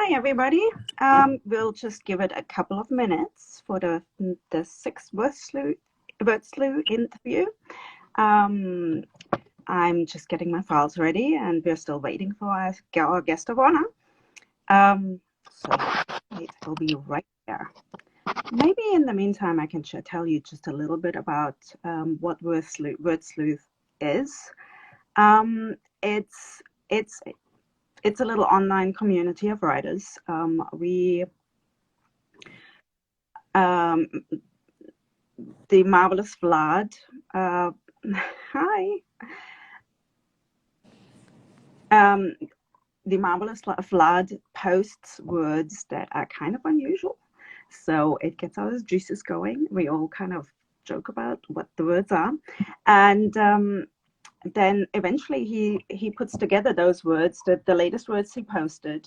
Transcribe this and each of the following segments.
Hi, everybody. We'll just give it a couple of minutes for the sixth word slew interview. I'm just getting my files ready, and we're still waiting for our guest of honor. So it will be right there. Maybe in the meantime, I can tell you just a little bit about what word sleuth is. It's a little online community of writers. The marvelous Vlad. Hi. The marvelous Vlad posts words that are kind of unusual, so it gets our juices going. We all kind of joke about what the words are, and then eventually he puts together those words, the latest words he posted,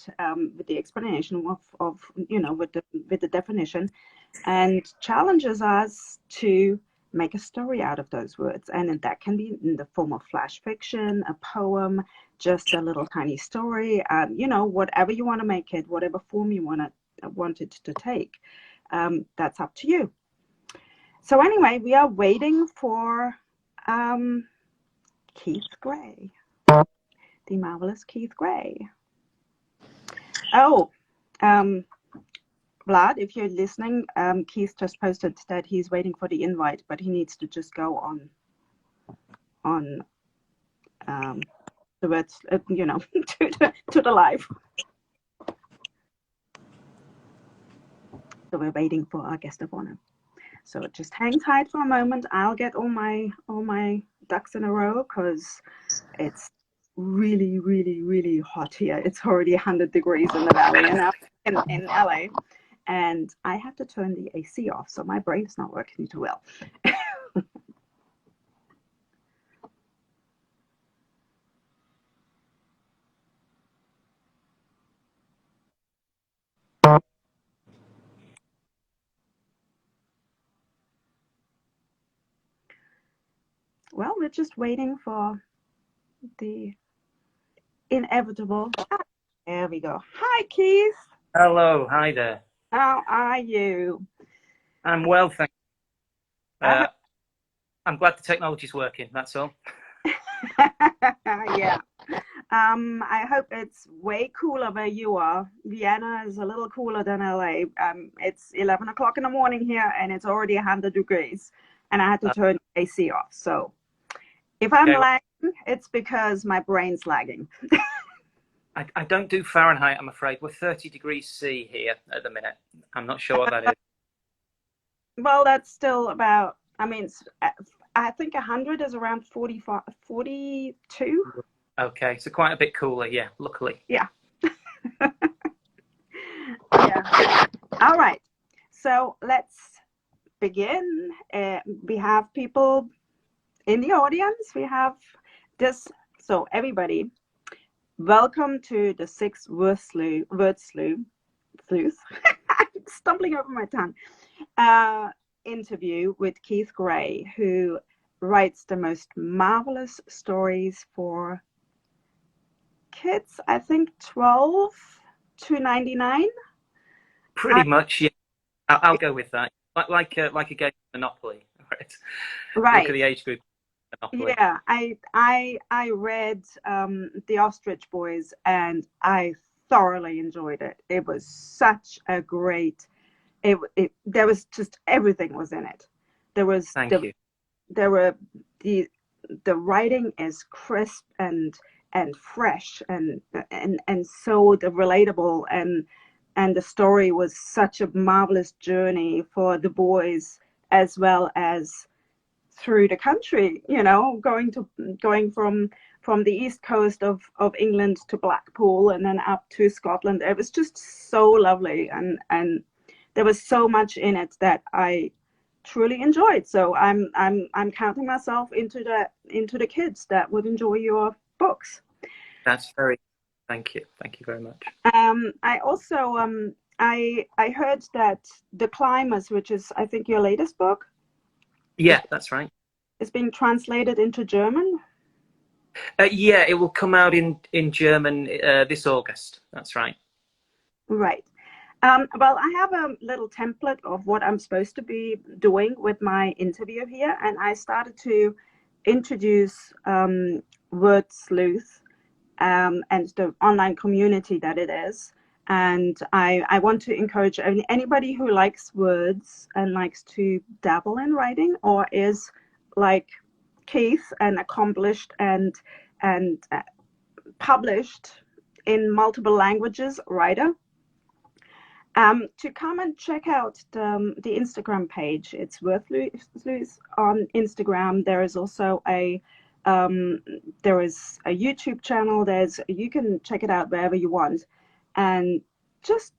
with the explanation of with the definition, and challenges us to make a story out of those words. And that can be in the form of flash fiction, a poem, just a little tiny story, whatever you want to make it, whatever form you want it to take. That's up to you. So anyway, we are waiting for Keith Gray, the marvelous Keith Gray. Oh, Vlad, if you're listening, Keith just posted that he's waiting for the invite, but he needs to just go on the words, to the live. So we're waiting for our guest of honor. So just hang tight for a moment. I'll get all my ducks in a row, because it's really, really, really hot here. It's already 100 degrees in the valley and in LA. And I have to turn the AC off, so my brain is not working too well. Well, we're just waiting for the inevitable. There we go. Hi, Keith. Hello. Hi there. How are you? I'm well, thank you. I'm glad the technology's working, that's all. Yeah. I hope it's way cooler where you are. Vienna is a little cooler than LA. It's 11 o'clock in the morning here, and it's already 100 degrees, and I had to turn the AC off. So if I'm lagging, it's because my brain's lagging. I don't do Fahrenheit, I'm afraid. We're 30 degrees C here at the minute. I'm not sure what that is. Well, that's still about, I think 100 is around 45, 42. Okay, so quite a bit cooler, yeah, luckily. Yeah. Yeah. All right. So let's begin. We have people in the audience. We have this. So everybody, welcome to the sixth word sleuth. I'm stumbling over my tongue. Interview with Keith Gray, who writes the most marvelous stories for kids, I think 12 to 99. Pretty much, yeah. I'll go with that. Like a game of Monopoly, right? Right. Look at the age group. Monopoly. Yeah, I read The Ostrich Boys, and I thoroughly enjoyed it. It was such a great. There was just everything was in it. There was There were the writing is crisp and fresh and so relatable, and the story was such a marvelous journey for the boys, as well as through the country, going from the east coast of England to Blackpool, and then up to Scotland. It was just so lovely, and there was so much in it that I truly enjoyed. So I'm counting myself into the kids that would enjoy your books. That's thank you very much. I also I heard that The Climbers, which is I think your latest book. Yeah, that's right. Is being translated into German. Yeah, it will come out in German this August. That's right. Right. Well, I have a little template of what I'm supposed to be doing with my interview here, and I started to introduce Word Sleuth and the online community that it is. And I want to encourage anybody who likes words and likes to dabble in writing, or is like Keith, an accomplished and published in multiple languages writer, to come and check out the Instagram page. It's Worth Lose on Instagram. There is also there is a YouTube channel. You can check it out wherever you want, and just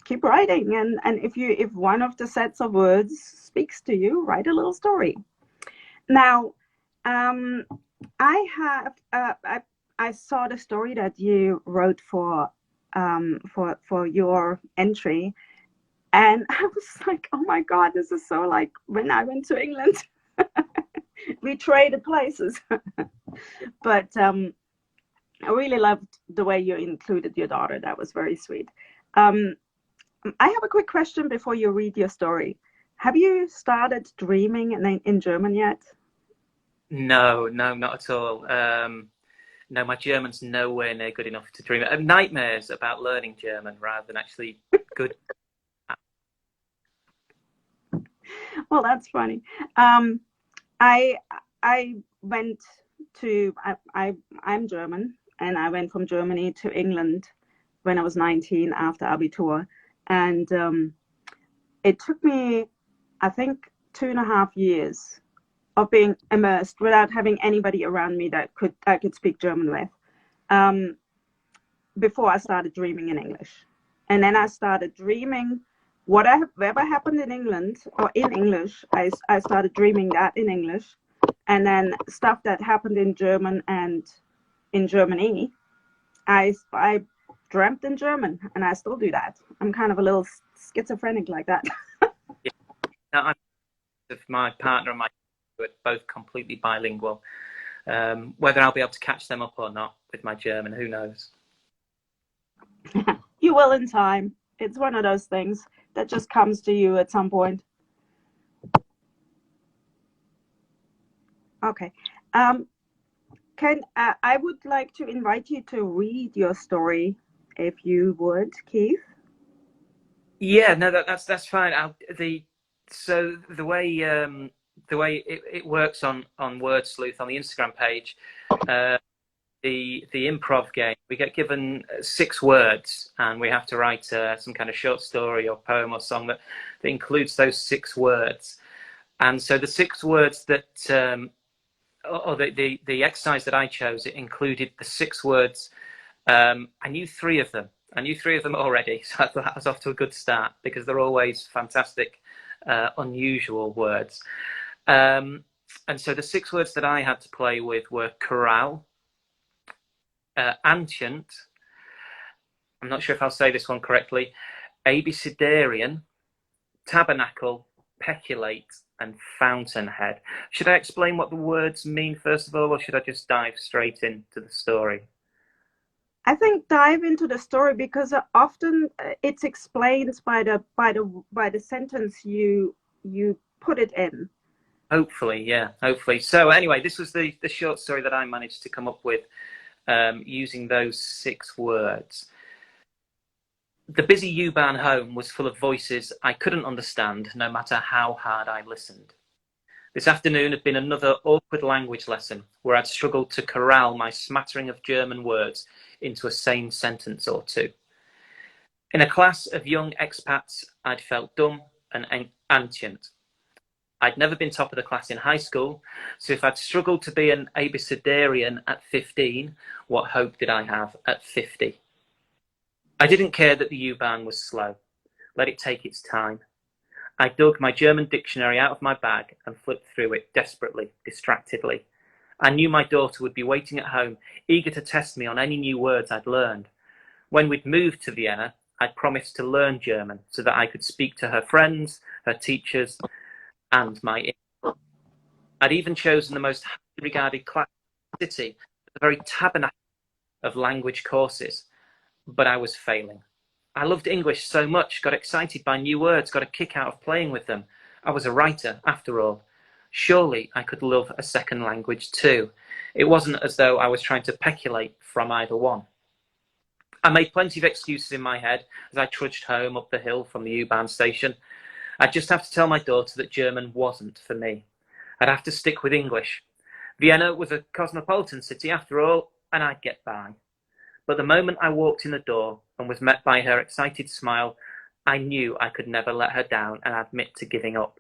keep writing. And if one of the sets of words speaks to you, write a little story. Now, I have I saw the story that you wrote for your entry, and I was like, oh my God, this is so like when I went to England. We traded places. But I really loved the way you included your daughter. That was very sweet. I have a quick question before you read your story. Have you started dreaming in German yet? No, not at all. No, my German's nowhere near good enough to dream. I have nightmares about learning German rather than actually good. Well, that's funny. I went to I'm German, and I went from Germany to England when I was 19 after Abitur, and it took me, I think, 2.5 years of being immersed without having anybody around me that I could speak German with, before I started dreaming in English. And then I started dreaming whatever happened in England or in English, I started dreaming that in English. And then stuff that happened in German and in Germany, I dreamt in German, and I still do that. I'm kind of a little schizophrenic like that. Yeah. Now, my partner and my are both completely bilingual. Whether I'll be able to catch them up or not with my German, who knows? You will in time. It's one of those things that just comes to you at some point. Okay. I would like to invite you to read your story, if you would, Keith. Yeah, no, that's fine. So the way it works on Word Sleuth on the Instagram page, the improv game, we get given 6 words, and we have to write some kind of short story or poem or song that includes those 6 words. And so the 6 words that or the exercise that I chose, it included the 6 words. I knew 3 of them. I knew 3 of them already, so I thought that was off to a good start, because they're always fantastic, unusual words. And so the 6 words that I had to play with were corral, ancient, I'm not sure if I'll say this one correctly, abecedarian, tabernacle, peculate, and fountainhead. Should I explain what the words mean first of all, or should I just dive straight into the story? I think dive into the story, because often it's explained by the sentence you put it in. Hopefully, yeah, hopefully. So anyway, this was the short story that I managed to come up with using those 6 words. The busy U-Bahn home was full of voices I couldn't understand, no matter how hard I listened. This afternoon had been another awkward language lesson where I'd struggled to corral my smattering of German words into a sane sentence or 2. In a class of young expats, I'd felt dumb and ancient. I'd never been top of the class in high school, so if I'd struggled to be an abecedarian at 15, what hope did I have at 50? I didn't care that the U-Bahn was slow. Let it take its time. I dug my German dictionary out of my bag and flipped through it desperately, distractedly. I knew my daughter would be waiting at home, eager to test me on any new words I'd learned. When we'd moved to Vienna, I'd promised to learn German so that I could speak to her friends, her teachers, and my I'd even chosen the most highly regarded class in the city, the very tabernacle of language courses, but I was failing. I loved English so much, got excited by new words, got a kick out of playing with them. I was a writer, after all. Surely I could love a second language too. It wasn't as though I was trying to peculate from either one. I made plenty of excuses in my head as I trudged home up the hill from the U-Bahn station. I'd just have to tell my daughter that German wasn't for me. I'd have to stick with English. Vienna was a cosmopolitan city after all, and I'd get by. But the moment I walked in the door and was met by her excited smile, I knew I could never let her down and admit to giving up.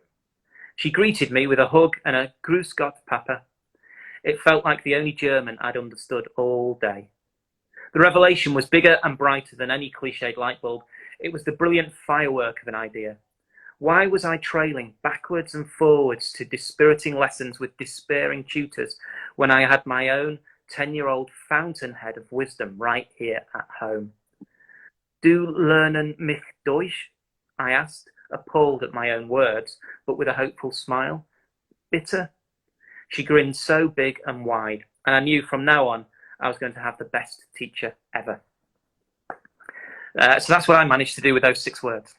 She greeted me with a hug and a Grüß Gott, Papa. It felt like the only German I'd understood all day. The revelation was bigger and brighter than any cliched light bulb. It was the brilliant firework of an idea. Why was I trailing backwards and forwards to dispiriting lessons with despairing tutors when I had my own 10-year-old fountainhead of wisdom right here at home? Du lernen mich Deutsch? I asked, appalled at my own words, but with a hopeful smile. Bitte? She grinned so big and wide, and I knew from now on I was going to have the best teacher ever. So that's what I managed to do with those 6 words.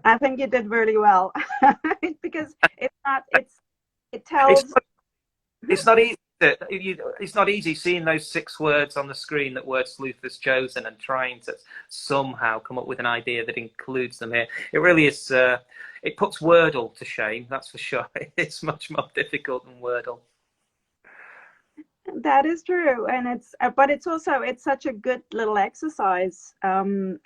I think you did really well because it tells. It's not easy. It's not easy seeing those 6 words on the screen that Word Sleuth has chosen and trying to somehow come up with an idea that includes them here. It really is. It puts Wordle to shame, that's for sure. It's much more difficult than Wordle. That is true, and but it's such a good little exercise, and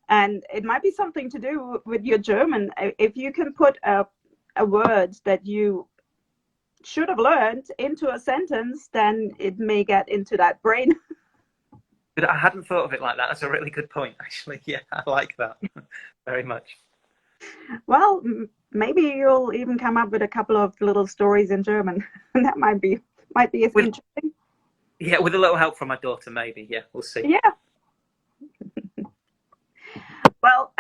it might be something to do with your German. If you can put a word that you should have learned into a sentence, then it may get into that brain. But I hadn't thought of it like that. That's a really good point, actually. Yeah, I like that very much. Well, maybe you'll even come up with a couple of little stories in German. That might be interesting. Yeah, with a little help from my daughter, maybe. Yeah, we'll see. Yeah. Well,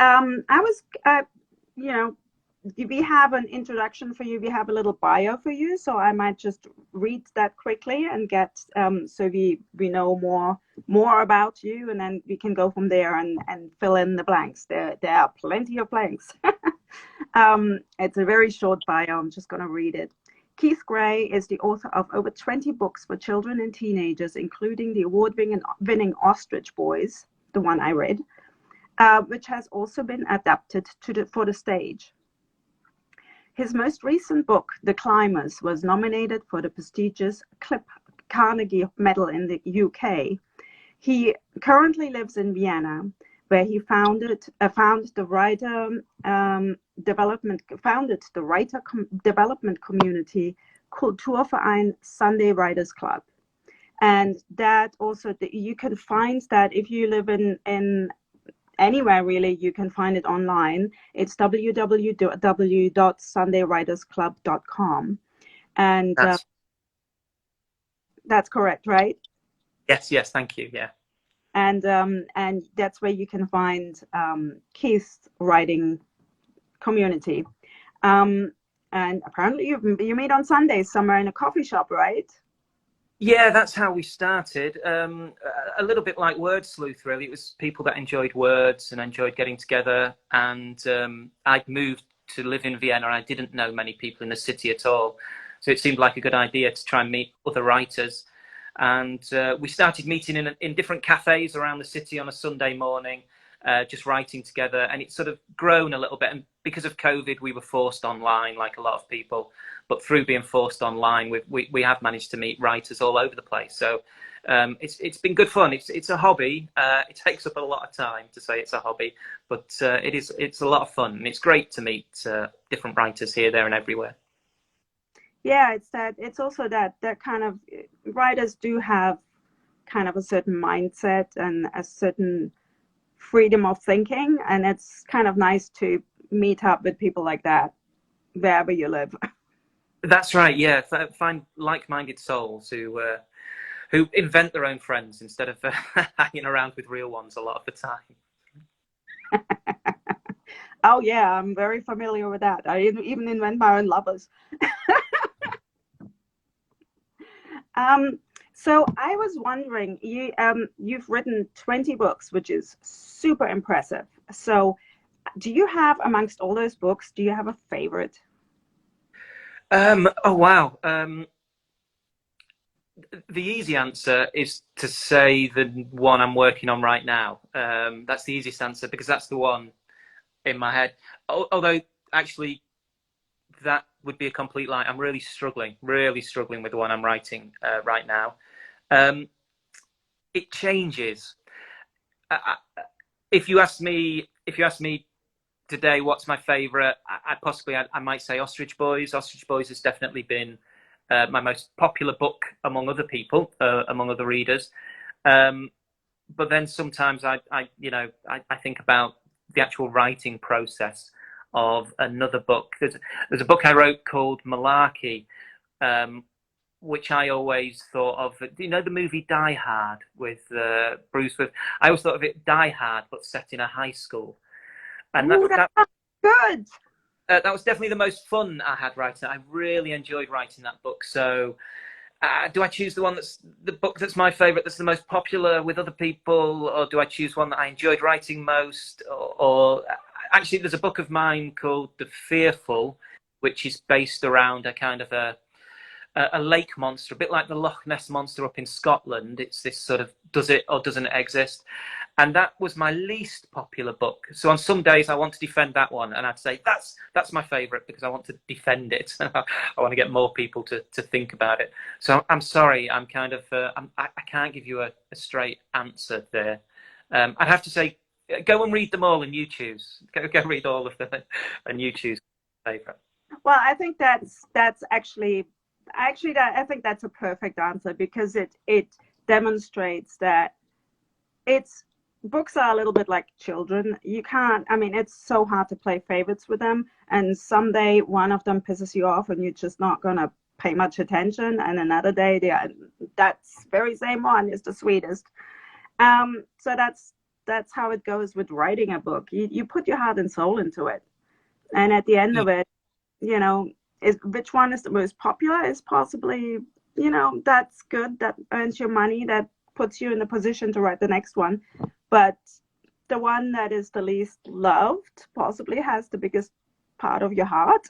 we have an introduction for you. We have a little bio for you, so I might just read that quickly and get so we know more about you, and then we can go from there and fill in the blanks. There are plenty of blanks. It's a very short bio. I'm just going to read it. Keith Gray is the author of over 20 books for children and teenagers, including the award-winning Ostrich Boys, the one I read, which has also been adapted for the stage. His most recent book, The Climbers, was nominated for the prestigious Carnegie Medal in the UK. He currently lives in Vienna, where he founded the writer development community Kulturverein Sunday Writers Club, and that also you can find that if you live in anywhere really, you can find it online. It's www.sundaywritersclub.com, and that's correct, right? Yes, thank you. Yeah. And that's where you can find Keith's writing community. And apparently you meet on Sundays somewhere in a coffee shop, right? Yeah, that's how we started. A little bit like Word Sleuth, really. It was people that enjoyed words and enjoyed getting together. And I'd moved to live in Vienna, and I didn't know many people in the city at all. So it seemed like a good idea to try and meet other writers. And we started meeting in different cafes around the city on a Sunday morning, just writing together. And it's sort of grown a little bit. And because of COVID, we were forced online, like a lot of people. But through being forced online, we have managed to meet writers all over the place. So it's been good fun. It's a hobby. It takes up a lot of time to say it's a hobby, but it's a lot of fun. And it's great to meet different writers here, there, and everywhere. Yeah, it's also that kind of writers do have kind of a certain mindset and a certain freedom of thinking, and it's kind of nice to meet up with people like that wherever you live. That's right. Yeah, find like-minded souls who invent their own friends instead of hanging around with real ones a lot of the time. Oh yeah, I'm very familiar with that. I even invent my own lovers. So I was wondering, you've written 20 books, which is super impressive. So do you have, amongst all those books, do you have a favorite? Oh wow. The easy answer is to say the one I'm working on right now. That's the easiest answer because that's the one in my head. Although actually that would be a complete lie. I'm really struggling with the one I'm writing right now. Um, it changes. If you ask me today, what's my favourite? I might say Ostrich Boys. Ostrich Boys has definitely been my most popular book among other people, among other readers. But then sometimes I think about the actual writing process of another book. There's a book I wrote called Malarkey, which I always thought of. Do you know the movie Die Hard with Bruce Willis? I always thought of it Die Hard, but set in a high school, and Ooh, that's good. that was definitely the most fun I had writing. I really enjoyed writing that book. So, do I choose the book that's my favourite, that's the most popular with other people, or do I choose one that I enjoyed writing most? Or actually, there's a book of mine called The Fearful, which is based around a kind of a lake monster, a bit like the Loch Ness monster up in Scotland. It's this sort of does it or doesn't it exist, and that was my least popular book. So on some days I want to defend that one, and I'd say that's my favourite because I want to defend it. I want to get more people to think about it. So I'm sorry, I'm kind of I can't give you a straight answer there. I'd have to say go and read them all, and you choose. Go read all of them, and you choose favourite. Well, I think that's actually that I think that's a perfect answer because it demonstrates that it's books are a little bit like children. You can't, I mean, it's so hard to play favorites with them, and someday one of them pisses you off and you're just not gonna pay much attention, and another day that's very same one is the sweetest. So that's how it goes with writing a book. You put your heart and soul into it, and at the end of it, you know, which one is the most popular is possibly, that's good, that earns you money, that puts you in a position to write the next one. But the one that is the least loved possibly has the biggest part of your heart.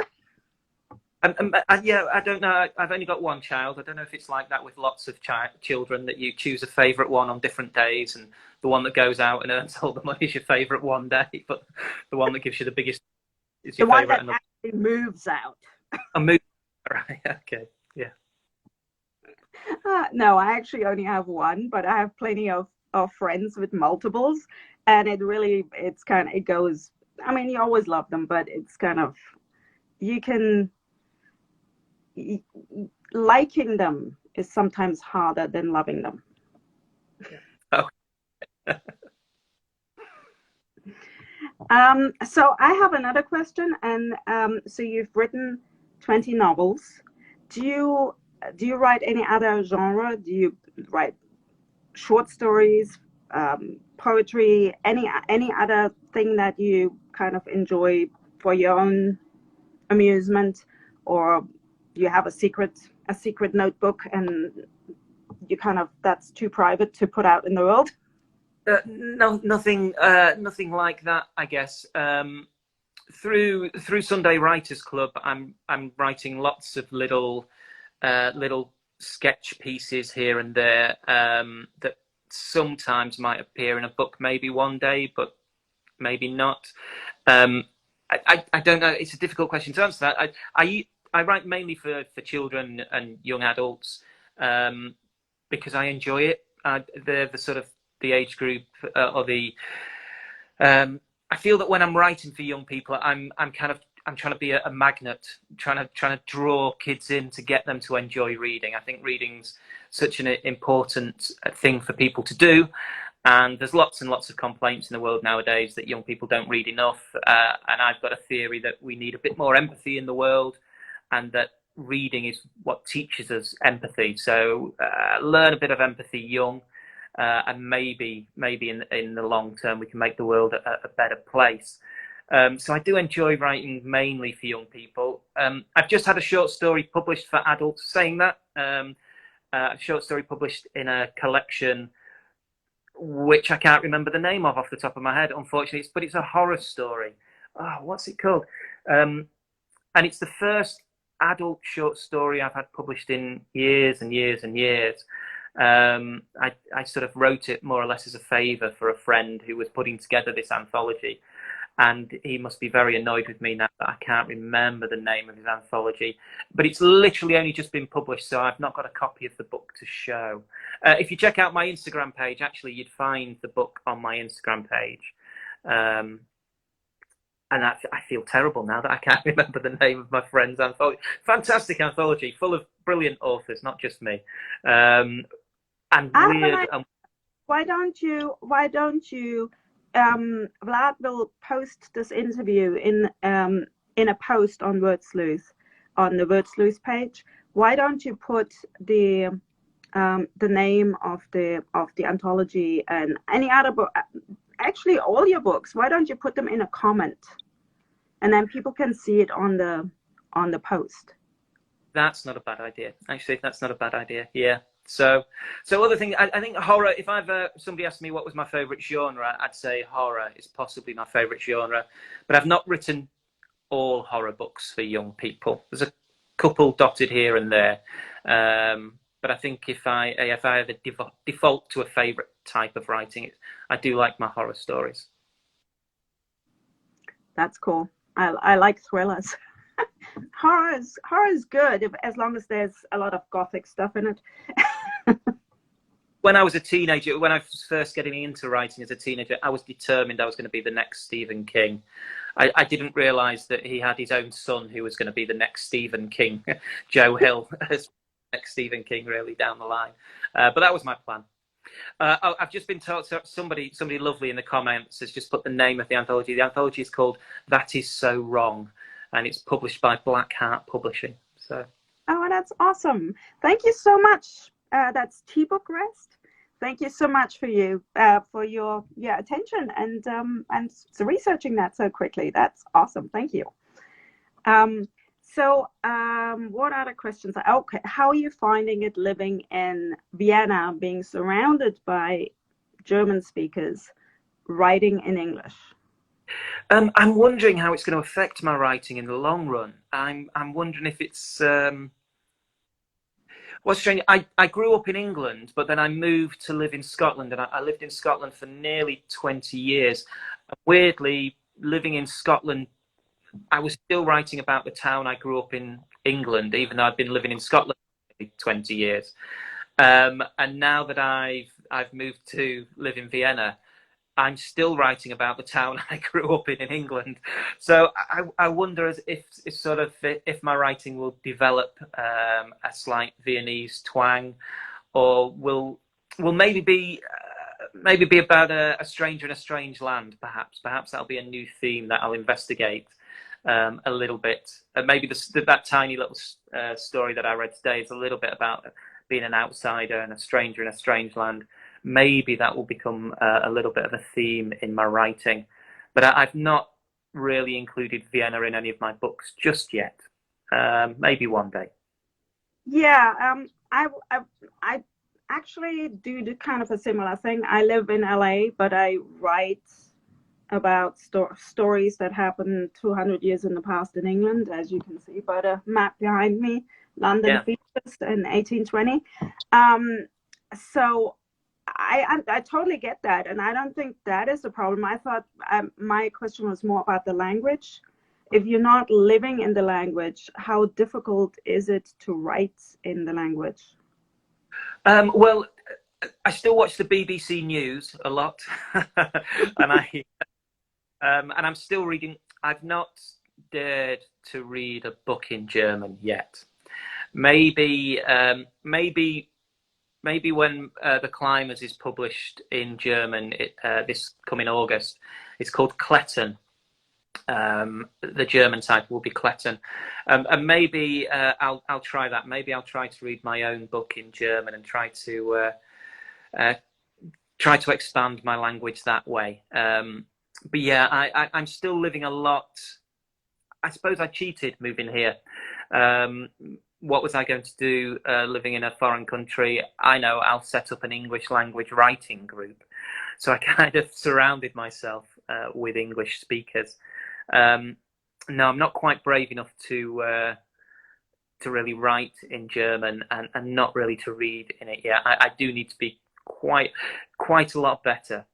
Yeah, I don't know. I've only got one child. I don't know if it's like that with lots of children, that you choose a favourite one on different days, and the one that goes out and earns all the money is your favourite one day, but the one that gives you the biggest is The your one favourite. that actually moves out. A movie, right? Okay, yeah. No, I actually only have one, but I have plenty of friends with multiples, and it goes, I mean, you always love them, but it's kind of, you can, liking them is sometimes harder than loving them. Oh. So I have another question, and so you've written 20 novels. Do you write any other genre? Do you write short stories, poetry, any other thing that you kind of enjoy for your own amusement, or you have a secret notebook and you kind of that's too private to put out in the world? No, nothing like that. I guess through Sunday Writers Club, I'm writing lots of little sketch pieces here and there that sometimes might appear in a book, maybe one day, but maybe not. I don't know. It's a difficult question to answer that. I write mainly for children and young adults because I enjoy it. They're the sort of the age group or the. I feel that when I'm writing for young people, I'm trying to be a magnet, trying to draw kids in to get them to enjoy reading. I think reading's such an important thing for people to do, and there's lots and lots of complaints in the world nowadays that young people don't read enough. And I've got a theory that we need a bit more empathy in the world, and that reading is what teaches us empathy. So learn a bit of empathy young, and maybe in the long term we can make the world a better place. So I do enjoy writing mainly for young people. I've just had a short story published for adults saying that. a short story published in a collection which I can't remember the name of off the top of my head, unfortunately. But it's a horror story. Oh, what's it called? And it's the first adult short story I've had published in years and years and years. I sort of wrote it more or less as a favour for a friend who was putting together this anthology. And he must be very annoyed with me now that I can't remember the name of his anthology. But it's literally only just been published, so I've not got a copy of the book to show. If you check out my Instagram page, actually, you'd find the book on my Instagram page. And I feel terrible now that I can't remember the name of my friend's anthology. Fantastic anthology, full of brilliant authors, not just me. And weird. Why don't you Vlad will post this interview in a post on Word Sleuth, on the Word Sleuth page. Why don't you put the name of the anthology and any other book, actually all your books? Why don't you put them in a comment, and then people can see it on the post? That's not a bad idea. Actually, that's not a bad idea. Yeah. So other thing, I think horror, if somebody asked me what was my favourite genre, I'd say horror is possibly my favourite genre. But I've not written all horror books for young people. There's a couple dotted here and there. But I think if I ever default to a favourite type of writing, I do like my horror stories. That's cool. I like thrillers. Horror is good as long as there's a lot of gothic stuff in it. When I was a teenager, when I was first getting into writing as a teenager, I was determined I was going to be the next Stephen King. I didn't realise that he had his own son who was going to be the next Stephen King, Joe Hill, as next Stephen King really down the line. But that was my plan. I've just been told, somebody lovely in the comments has just put the name of the anthology. The anthology is called That Is So Wrong, and it's published by Black Heart Publishing. So. Oh, that's awesome! Thank you so much. That's T-Book Rest. Thank you so much for your attention and researching that so quickly. That's awesome. Thank you. What other questions? Okay, how are you finding it living in Vienna, being surrounded by German speakers, writing in English? I'm wondering how it's going to affect my writing in the long run. I'm wondering if it's what's strange. I grew up in England, but then I moved to live in Scotland, and I lived in Scotland for nearly 20 years. Weirdly, living in Scotland, I was still writing about the town I grew up in England, even though I've been living in Scotland for 20 years. And now that I've moved to live in Vienna, I'm still writing about the town I grew up in England. So I wonder if my writing will develop a slight Viennese twang, or will maybe be about a stranger in a strange land. Perhaps that'll be a new theme that I'll investigate a little bit. Maybe that tiny little story that I read today is a little bit about being an outsider and a stranger in a strange land. Maybe that will become a little bit of a theme in my writing, but I've not really included Vienna in any of my books just yet. Maybe one day. Yeah, I actually do kind of a similar thing. I live in LA, but I write about stories that happened 200 years in the past in England, as you can see by the map behind me. London features in 1820. So I totally get that, and I don't think that is the problem. I thought my question was more about the language. If you're not living in the language, how difficult is it to write in the language? Well, I still watch the BBC News a lot, and I'm still reading. I've not dared to read a book in German yet. Maybe when The Climbers is published in German this coming August, it's called Klettern. The German title will be Klettern, and maybe I'll try that. Maybe I'll try to read my own book in German and try to expand my language that way. But yeah, I'm still living a lot. I suppose I cheated moving here. what was I going to do living in a foreign country? I know, I'll set up an English language writing group. So I kind of surrounded myself with English speakers. No, I'm not quite brave enough to really write in German, and not really to read in it yet. I do need to be quite a lot better.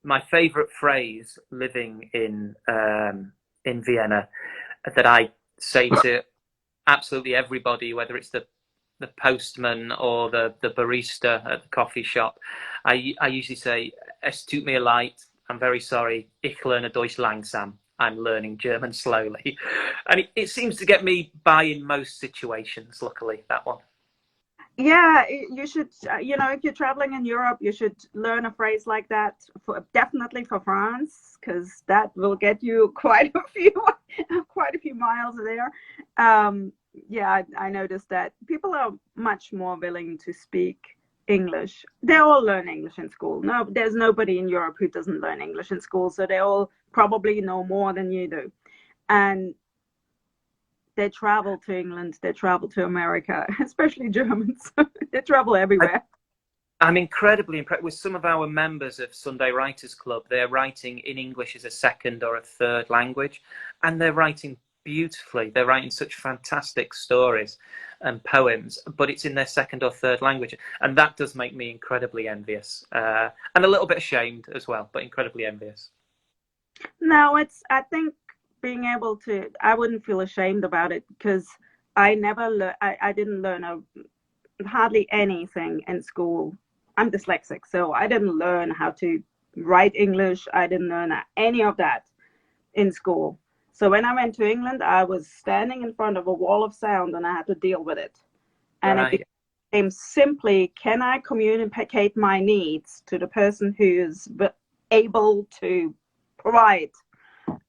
My favourite phrase living in Vienna that I say to absolutely everybody, whether it's the postman or the barista at the coffee shop, I usually say, "Es tut mir leid, I'm very sorry, ich lerne Deutsch langsam." I'm learning German slowly. And it seems to get me by in most situations, luckily, that one. Yeah, you should, if you're traveling in Europe, you should learn a phrase like that, definitely for France, because that will get you quite a few miles there. Yeah, I noticed that people are much more willing to speak English. They all learn English in school. No, there's nobody in Europe who doesn't learn English in school, so they all probably know more than you do. And they travel to England, they travel to America, especially Germans. They travel everywhere. I'm incredibly impressed with some of our members of Sunday Writers Club. They're writing in English as a second or a third language, and they're writing beautifully. They're writing such fantastic stories and poems, but it's in their second or third language. And that does make me incredibly envious, and a little bit ashamed as well, but incredibly envious. No, I think being able to, I wouldn't feel ashamed about it, because I didn't learn hardly anything in school. I'm dyslexic, so I didn't learn how to write English. I didn't learn any of that in school. So when I went to England, I was standing in front of a wall of sound, and I had to deal with it. And Right. it became simply, can I communicate my needs to the person who's able to provide?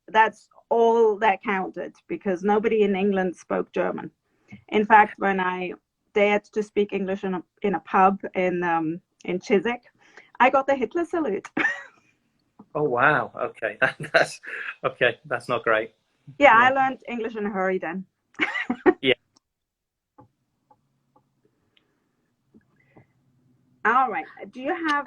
That's all that counted, because nobody in England spoke German. In fact, when I dared to speak English in a pub in Chiswick, I got the Hitler salute. Oh wow. Okay, that's okay. That's not great. Yeah, I learned English in a hurry then. Yeah. All right. Do you have?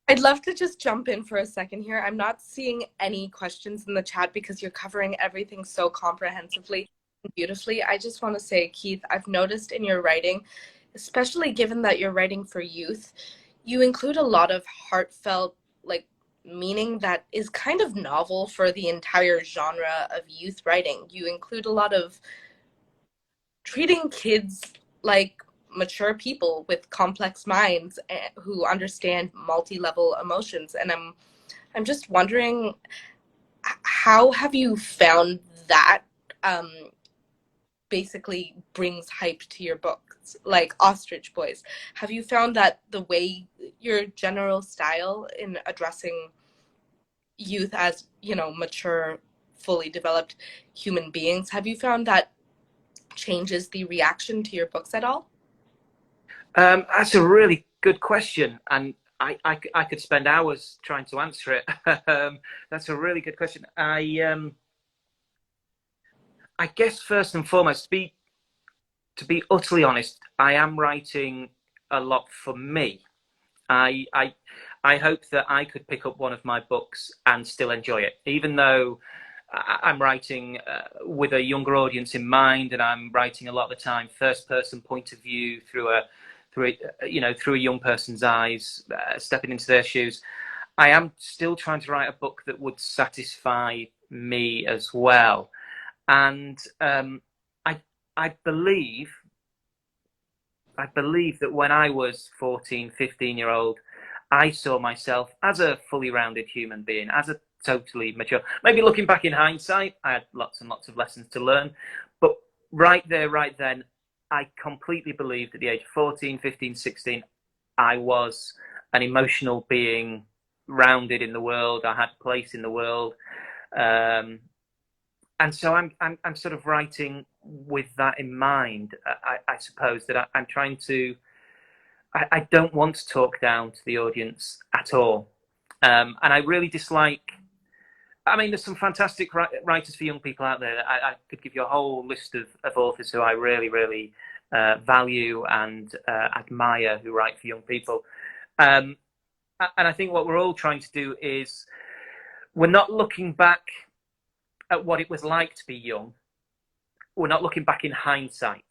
I'd love to just jump in for a second here. I'm not seeing any questions in the chat because you're covering everything so comprehensively and beautifully. I just want to say, Keith, I've noticed in your writing, especially given that you're writing for youth, you include a lot of heartfelt, meaning that is kind of novel for the entire genre of youth writing. You include a lot of treating kids like mature people with complex minds who understand multi-level emotions. And I'm just wondering, how have you found that basically brings hype to your books, like Ostrich Boys? Have you found that the way your general style in addressing youth as, mature, fully developed human beings, have you found that changes the reaction to your books at all? That's a really good question, and I could spend hours trying to answer it. That's a really good question. I guess first and foremost, to be utterly honest, I am writing a lot for me. I hope that I could pick up one of my books and still enjoy it, even though I'm writing with a younger audience in mind, and I'm writing a lot of the time first-person point of view through a young person's eyes, stepping into their shoes. I am still trying to write a book that would satisfy me as well, and I believe that when I was 14, 15-year-old, I saw myself as a fully rounded human being, as a totally mature. Maybe looking back in hindsight, I had lots and lots of lessons to learn, but right there, right then, I completely believed at the age of 14, 15, 16, I was an emotional being, rounded in the world. I had a place in the world. And so I'm sort of writing with that in mind. I suppose that I'm trying to, I don't want to talk down to the audience at all. And I really dislike I mean, there's some fantastic writers for young people out there. I could give you a whole list of authors who I really, really value and admire who write for young people. And I think what we're all trying to do is we're not looking back at what it was like to be young. We're not looking back in hindsight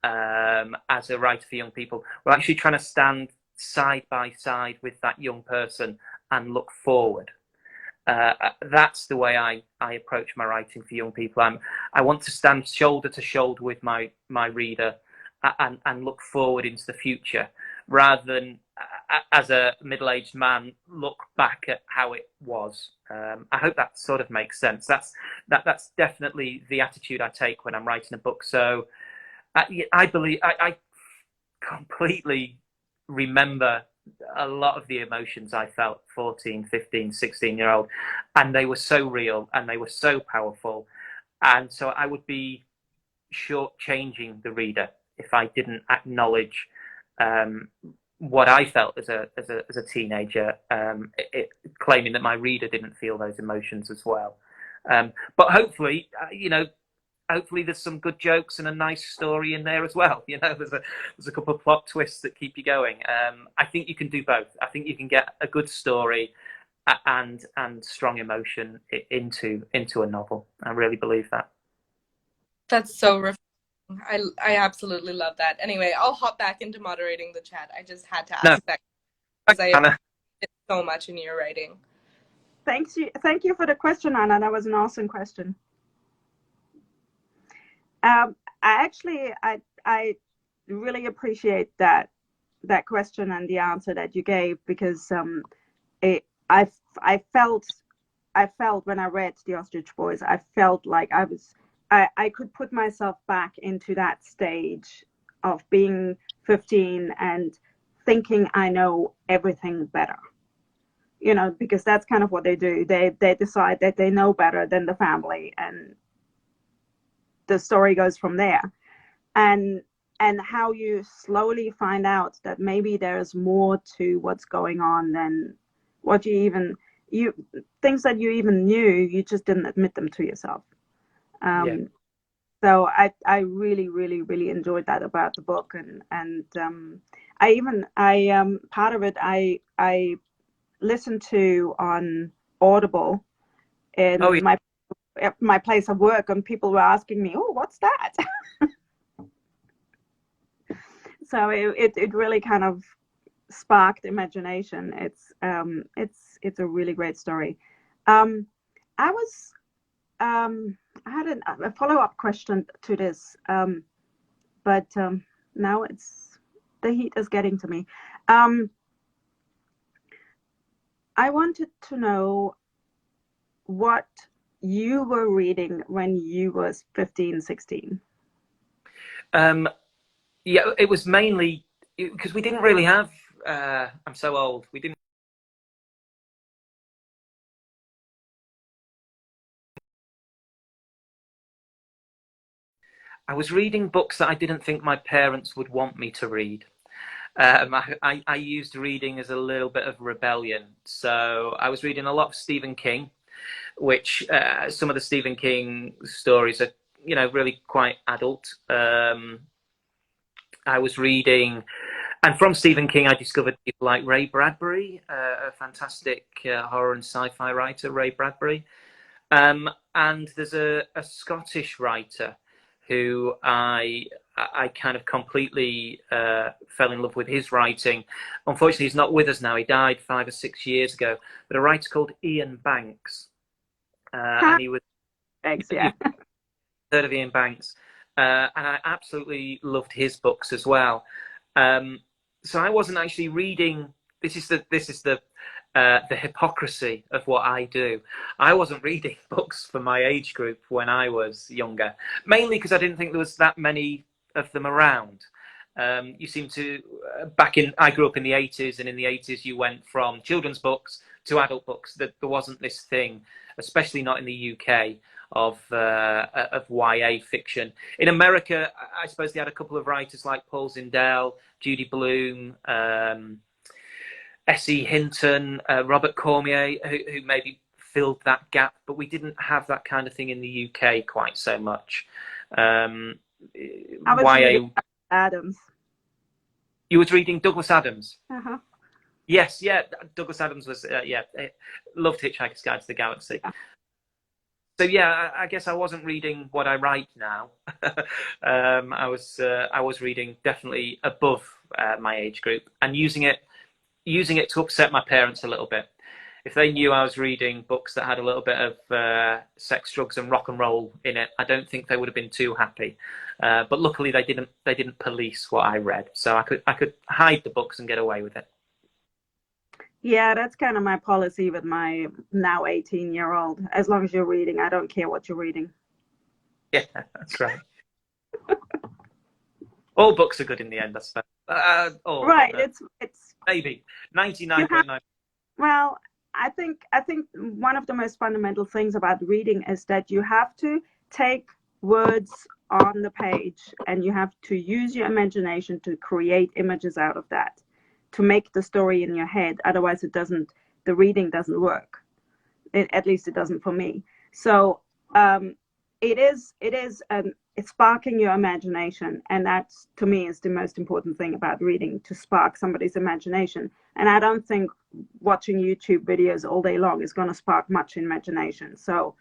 as a writer for young people. We're actually trying to stand side by side with that young person and look forward. That's the way I approach my writing for young people. I want to stand shoulder to shoulder with my reader and look forward into the future, rather than as a middle-aged man look back at how it was. I hope that sort of makes sense. That's definitely the attitude I take when I'm writing a book. So I believe I completely remember a lot of the emotions I felt 14, 15, 16-year-old, and they were so real and they were so powerful. And so I would be shortchanging the reader if I didn't acknowledge what I felt as a teenager, claiming that my reader didn't feel those emotions as well. But hopefully, hopefully there's some good jokes and a nice story in there as well. There's a couple of plot twists that keep you going. I think you can do both. I think you can get a good story and strong emotion into a novel. I really believe that. That's so refreshing. I absolutely love that. Anyway, I'll hop back into moderating the chat. I just had to ask that because I appreciate it so much in your writing. Thank you for the question, Anna. That was an awesome question. I really appreciate that question and the answer that you gave, because I felt when I read The Ostrich Boys, I felt like I could put myself back into that stage of being 15 and thinking I know everything better, because that's kind of what they do. They decide that they know better than the family, and the story goes from there. And how you slowly find out that maybe there's more to what's going on than what things that you even knew, you just didn't admit them to yourself. So I really, really, really enjoyed that about the book, and I part of it I listened to on Audible in my place of work, and people were asking me, "Oh, what's that?" So it really kind of sparked imagination. It's a really great story. I had a follow-up question to this, but now the heat is getting to me. I wanted to know what you were reading when you was 15, 16. Yeah, it was mainly because we didn't really have. I'm so old. We didn't. I was reading books that I didn't think my parents would want me to read. I used reading as a little bit of rebellion. So I was reading a lot of Stephen King, which some of the Stephen King stories are, really quite adult. I was reading, and from Stephen King, I discovered people like Ray Bradbury, a fantastic horror and sci-fi writer, Ray Bradbury. And there's a Scottish writer who I kind of completely fell in love with his writing. Unfortunately, he's not with us now. He died 5 or 6 years ago. But a writer called Ian Banks. And he was... Thanks, yeah. Heard of Ian Banks. And I absolutely loved his books as well. So I wasn't actually reading... This is the hypocrisy of what I do. I wasn't reading books for my age group when I was younger, mainly because I didn't think there was that many of them around. You seem to, I grew up in the 80s, and in the 80s you went from children's books to adult books. That there wasn't this thing, especially not in the UK, of YA fiction. In America, I suppose they had a couple of writers like Paul Zindel, Judy Blume, S.E. Hinton, Robert Cormier, who maybe filled that gap, but we didn't have that kind of thing in the UK quite so much. I was reading Adams. You was reading Douglas Adams? Uh-huh. Yes, yeah. Douglas Adams was, loved Hitchhiker's Guide to the Galaxy. Yeah. So yeah, I guess I wasn't reading what I write now. I was reading definitely above my age group, and using it to upset my parents a little bit. If they knew I was reading books that had a little bit of sex, drugs, and rock and roll in it, I don't think they would have been too happy. But luckily, they didn't police what I read, so I could hide the books and get away with it. Yeah, that's kind of my policy with my now 18-year-old. As long as you're reading, I don't care what you're reading. Yeah, that's right. All books are good in the end, I suppose. Right, it's maybe 99.9. Well, I think one of the most fundamental things about reading is that you have to take words on the page and you have to use your imagination to create images out of that, to make the story in your head. Otherwise, the reading doesn't work. At least it doesn't for me. So it's sparking your imagination, and that to me is the most important thing about reading, to spark somebody's imagination. And I don't think watching YouTube videos all day long is going to spark much imagination. So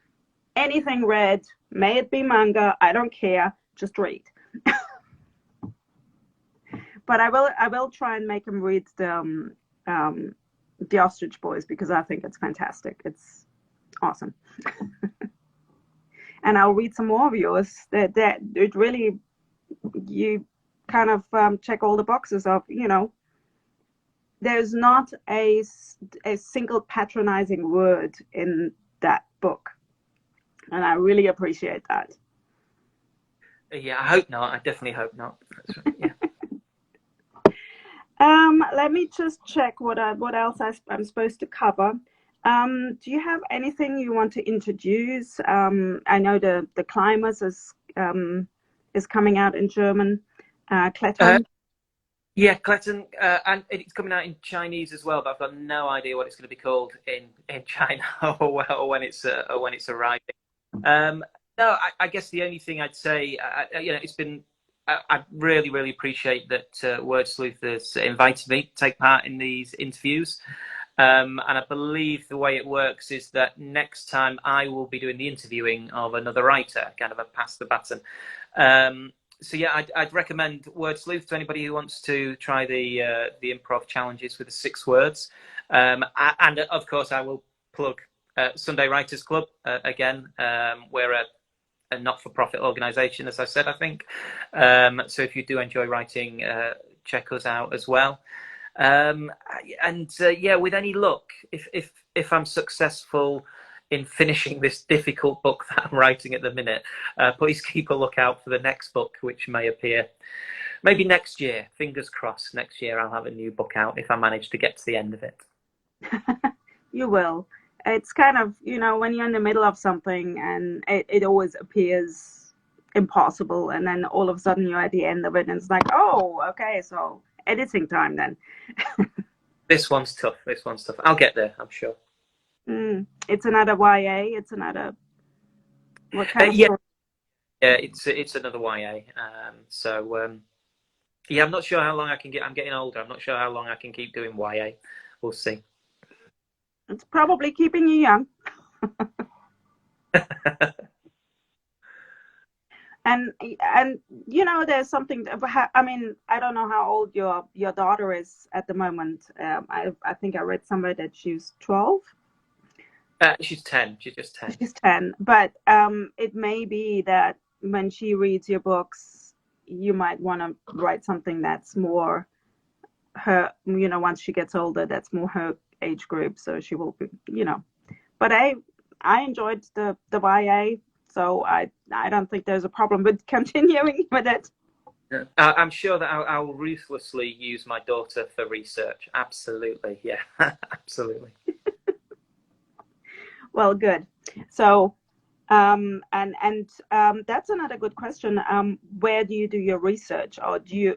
anything read, may it be manga, I don't care, just read. But I will try and make him read the Ostrich Boys, because I think it's fantastic. It's awesome. And I'll read some more of yours. That it really, you kind of check all the boxes of, there's not a single patronizing word in that book. And I really appreciate that. Yeah, I hope not. I definitely hope not. That's right. Yeah. Let me just check what else I'm supposed to cover. Do you have anything you want to introduce? I know the Climbers is coming out in German. Klettern. Yeah, Klettern, and it's coming out in Chinese as well. But I've got no idea what it's going to be called in China or when it's arriving. No, I guess the only thing I'd say, it's been. I really, really appreciate that Word Sleuth has invited me to take part in these interviews. And I believe the way it works is that next time I will be doing the interviewing of another writer, kind of a pass the baton. So yeah, I'd recommend Word Sleuth to anybody who wants to try the improv challenges with the 6 words. And of course, I will plug Sunday Writers Club again. We're a not-for-profit organisation, as I said, I think. So if you do enjoy writing, check us out as well. With any luck, if I'm successful in finishing this difficult book that I'm writing at the minute, please keep a lookout for the next book, which may appear maybe next year. Fingers crossed, next year I'll have a new book out if I manage to get to the end of it. You will. It's kind of, when you're in the middle of something and it always appears impossible, and then all of a sudden you're at the end of it and it's like, oh, okay, so editing time then. This one's tough. I'll get there, I'm sure. It's another YA. It's another, what kind of story? Yeah, it's another YA. I'm not sure how long I can get. I'm getting older. I'm not sure how long I can keep doing YA. We'll see. It's probably keeping you young. And there's something. I mean, I don't know how old your daughter is at the moment. I think I read somewhere that she's 12. She's 10. She's just 10. She's 10. But it may be that when she reads your books, you might want to write something that's more her. Once she gets older, that's more her age group. So she will be. But I enjoyed the YA. So I don't think there's a problem with continuing with it. I'm sure that I'll ruthlessly use my daughter for research. Absolutely, yeah, absolutely. Well, good. So, and that's another good question. Where do you do your research, or do you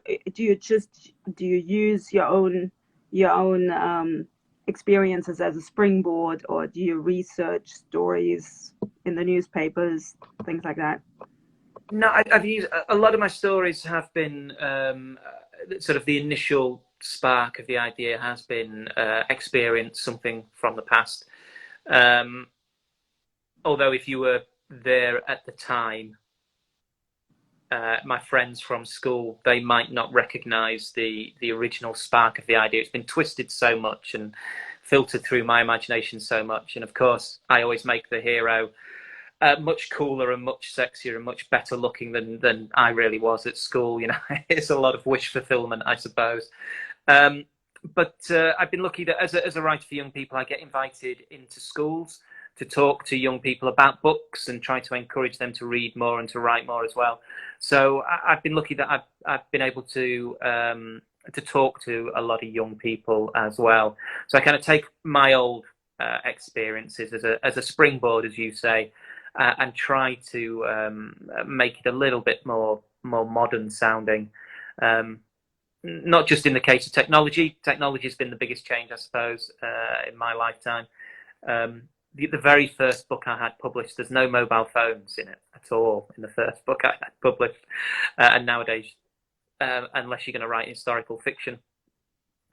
use your own experiences as a springboard, or do you research stories in the newspapers, things like that? No, I've used a lot of my stories have been sort of the initial spark of the idea has been experience, something from the past. Although if you were there at the time, my friends from school, they might not recognize the original spark of the idea. It's been twisted so much and filtered through my imagination so much. And of course, I always make the hero much cooler and much sexier and much better looking than I really was at school. You know, it's a lot of wish fulfillment, I suppose. But I've been lucky that as a writer for young people, I get invited into schools to talk to young people about books and try to encourage them to read more and to write more as well. So I've been lucky that I've been able to talk to a lot of young people as well. So I kind of take my old experiences as a springboard, as you say, and try to make it a little bit more modern sounding. Not just in the case of technology. Technology has been the biggest change, I suppose, in my lifetime. The very first book I had published, there's no mobile phones in it at all in the first book I had published. And nowadays, unless you're going to write historical fiction,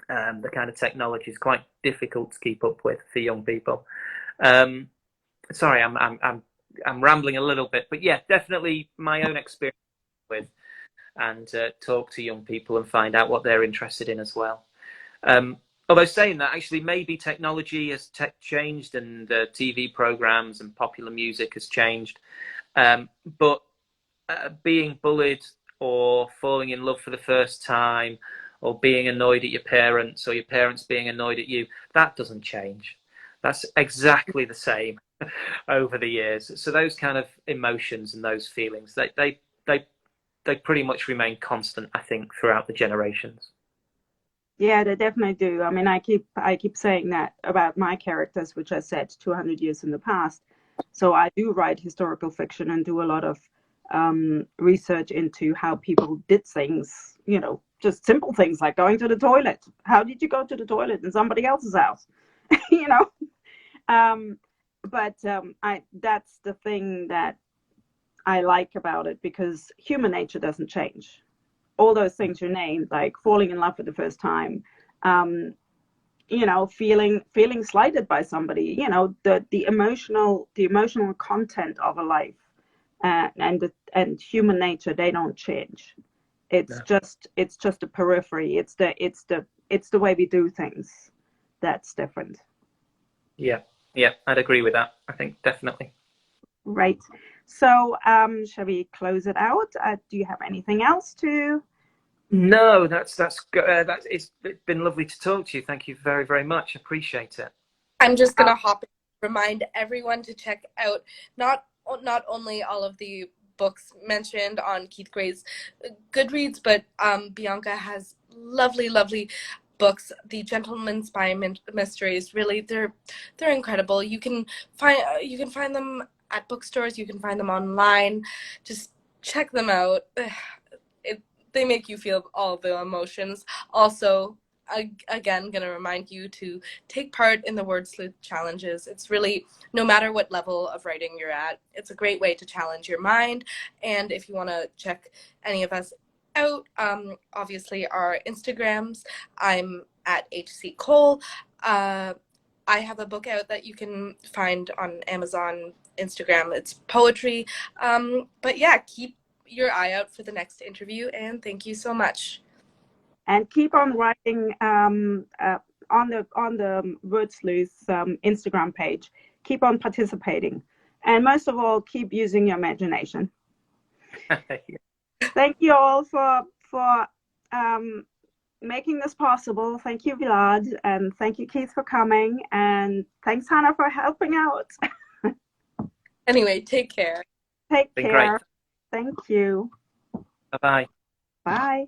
the kind of technology is quite difficult to keep up with for young people. Sorry, I'm rambling a little bit, but yeah, definitely my own experience with, and talk to young people and find out what they're interested in as well. Although saying that, actually, maybe technology has changed and TV programs and popular music has changed. But being bullied or falling in love for the first time or being annoyed at your parents or your parents being annoyed at you, that doesn't change. That's exactly the same over the years. So those kind of emotions and those feelings, they pretty much remain constant, I think, throughout the generations. Yeah, they definitely do. I mean, I keep saying that about my characters, which I said 200 years in the past. So I do write historical fiction and do a lot of research into how people did things, you know, just simple things like going to the toilet. How did you go to the toilet in somebody else's house? You know? But that's the thing that I like about it, because human nature doesn't change. All those things you named, like falling in love for the first time, you know, feeling slighted by somebody, you know, the emotional content of a life, and human nature, they don't change. It's just a periphery. It's the way we do things that's different. Yeah, I'd agree with that. I think definitely. Right. So, shall we close it out? Do you have anything else to? No, it's been lovely to talk to you. Thank you very, very much. Appreciate it. I'm just gonna hop in, remind everyone to check out not only all of the books mentioned on Keith Gray's Goodreads, but Bianca has lovely books. The Gentleman Spy Mysteries, really, they're incredible. You can find them at bookstores. You can find them online. Just check them out. They make you feel all the emotions. Also, again, gonna remind you to take part in the Word Sleuth challenges. It's really, no matter what level of writing you're at, it's a great way to challenge your mind. And if you want to check any of us out, obviously our Instagrams, I'm at HC Cole. I have a book out that you can find on Amazon, Instagram. It's poetry. But yeah, keep your eye out for the next interview, and thank you so much. And keep on writing on the Word Sleuth Instagram page. Keep on participating, and most of all, keep using your imagination. Thank you all for making this possible. Thank you, Vlad, and thank you, Keith, for coming, and thanks, Hannah, for helping out. Anyway, take care. Take care. Been great. Thank you. Bye-bye. Bye.